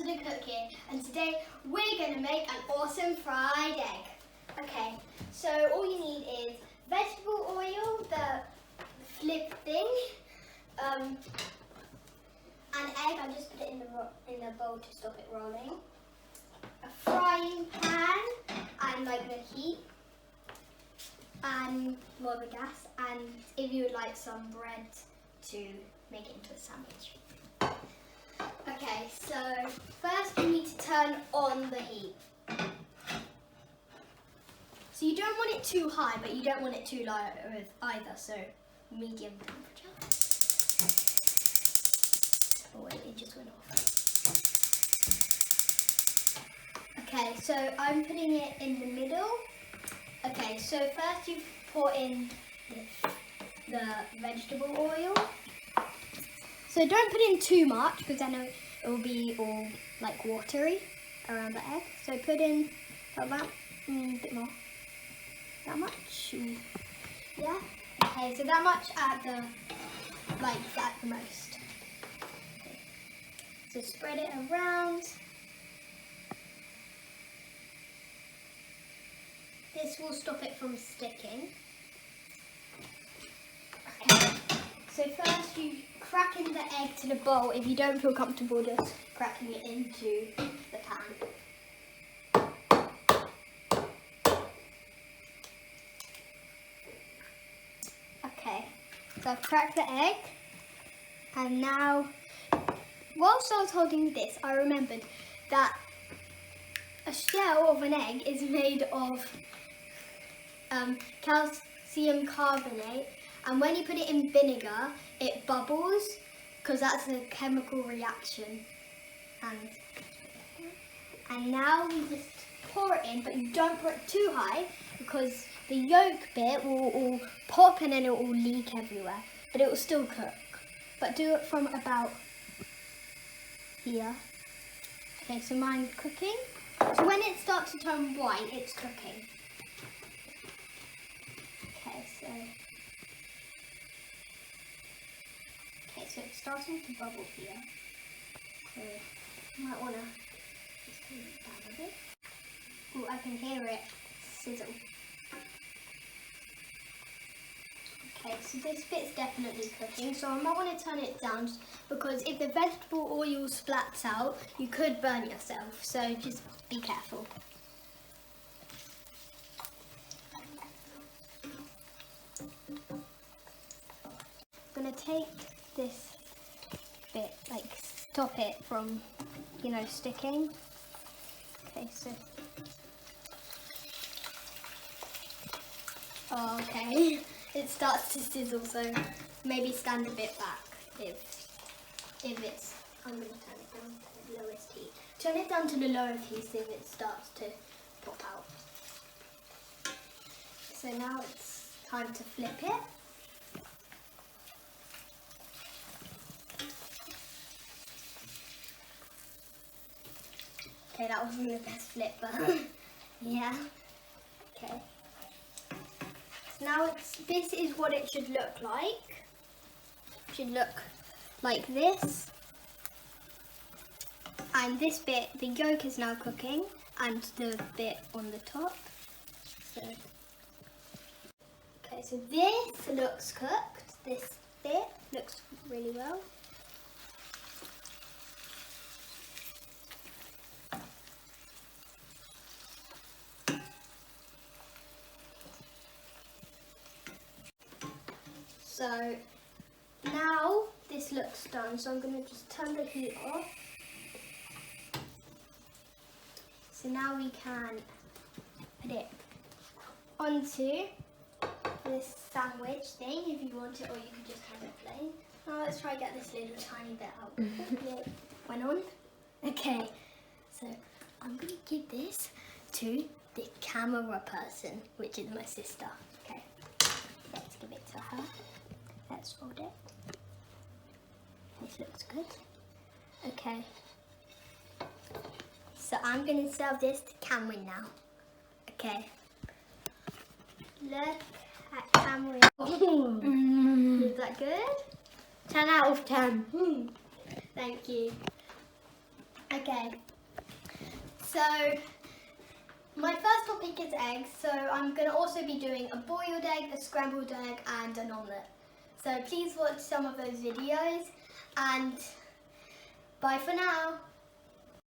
to the cooking, and today we're going to make an awesome fried egg. Okay, so all you need is vegetable oil, the flip thing, an egg. I just put it in the bowl to stop it rolling. A frying pan and like the heat, and more the gas, and if you would like some bread to make it into a sandwich. Okay, so first you need to turn on the heat. So you don't want it too high, but you don't want it too low either, so medium temperature. Oh wait, it just went off. Okay, so I'm putting it in the middle. Okay, so first you pour in the vegetable oil. So don't put in too much because then it will be all like watery around the egg. So put in about a bit more. That much? Yeah? Okay, so that much at the most. Okay. So spread it around. This will stop it from sticking. Okay, so first you crack in the egg to the bowl. If you don't feel comfortable just cracking it into the pan. Okay, so I've cracked the egg, and now, whilst I was holding this, I remembered that a shell of an egg is made of calcium carbonate, and when you put it in vinegar it bubbles because that's a chemical reaction. And now we just pour it in, but you don't pour it too high because the yolk bit will all pop and then it will leak everywhere, but it will still cook. But do it from about here. Okay, so mine's cooking. So when it starts to turn white, it's cooking. Okay, so it's starting to bubble here. So you might want to just turn it down a bit. Oh, I can hear it sizzle. Okay, so this bit's definitely cooking, so I might want to turn it down because if the vegetable oil splats out, you could burn yourself, so just be careful. I'm going to take this bit, like stop it from, sticking. Okay, so... Oh, okay. It starts to sizzle, so maybe stand a bit back if it's... I'm going to turn it down to the lowest heat. Turn it down to the lowest heat if it starts to pop out. So now it's time to flip it. Okay, that wasn't the best flip, but yeah. Okay. Now this is what it should look like. It should look like this. And this bit, the yolk is now cooking, and the bit on the top. Okay, so this looks cooked. This bit looks really well. So now this looks done, so I'm going to just turn the heat off. So now we can put it onto this sandwich thing if you want it, or you could just have it plain. Now let's try to get this little tiny bit out. Yeah, it went on. Okay, so I'm going to give this to the camera person, which is my sister. Okay, let's give it to her. Let's hold it. This looks good. Okay. So I'm going to serve this to Cameron now. Okay. Look at Cameron. Is that good? 10 out of 10. Thank you. Okay. So my first topic is eggs. So I'm going to also be doing a boiled egg, a scrambled egg, and an omelette. So please watch some of those videos, and bye for now.